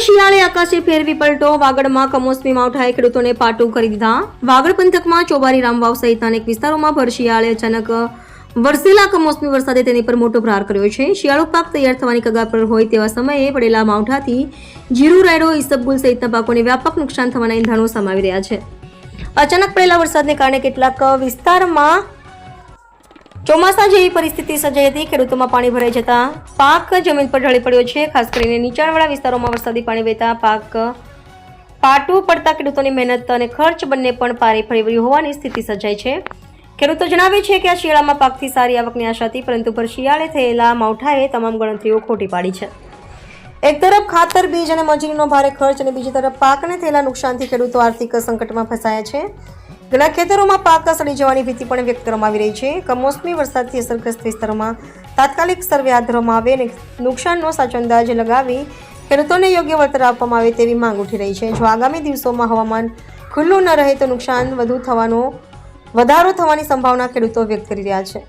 શિયાળે આકાશે ફેરવી પલટો. વાગડમાં કમોસમી માવઠાએ ખેડૂતોને પાટું કરી દીધા. વાગડ પંથકમાં ચોબારી રામવાવ સહિતના અનેક વિસ્તારોમાં ભર શિયાળે અચાનક વરસેલા કમોસમી વરસાદે તેની પર મોટો પ્રહાર કર્યો છે. શિયાળુ પાક તૈયાર થવાની કગાર પર હોય તેવા સમયે પડેલા માવઠાથી જીરું, રાયડો, ઈસબગુલ સહિતના પાકોને વ્યાપક નુકસાન થવાના એંધાણો સમાવી રહ્યા છે. અચાનક પડેલા વરસાદને કારણે કેટલાક વિસ્તારમાં ચોમાસા જેવી પરિસ્થિતિ સર્જાઈ હતી. ખેડૂતોમાં પાણી ભરાઈ જતા પાક જમીન પર ઢળી પડ્યો છે. ખાસ કરીને નીચાણવાળા વિસ્તારોમાં વરસાદી પાણી વહેતા પાક પાટું પડતા ખેડૂતોની મહેનત અને ખર્ચ બંને પણ પારે ફરી વળ્યું હોવાની સ્થિતિ સર્જાઈ છે. ખેડૂતો જણાવે છે કે આ શિયાળામાં પાકથી સારી આવકની આશા હતી, પરંતુ પર શિયાળે થયેલા માવઠાએ તમામ ગણતરીઓ ખોટી પાડી છે. એક તરફ ખાતર, બીજ અને મજૂરીનો ભારે ખર્ચ અને બીજી તરફ પાકને થયેલા નુકસાનથી ખેડૂતો આર્થિક સંકટમાં ફસાયા છે. ઘણા ખેતરોમાં પાક સડી જવાની ભીતિ પણ વ્યક્ત કરવામાં આવી રહી છે. કમોસમી વરસાદથી અસરગ્રસ્ત વિસ્તારોમાં તાત્કાલિક સર્વે હાથ ધરવામાં આવે અને નુકસાનનો સાચો અંદાજ લગાવી ખેડૂતોને યોગ્ય વળતર આપવામાં આવે તેવી માંગ ઉઠી રહી છે. જો આગામી દિવસોમાં હવામાન ખુલ્લું ન રહે તો નુકસાન વધારો થવાની સંભાવના ખેડૂતો વ્યક્ત કરી રહ્યા છે.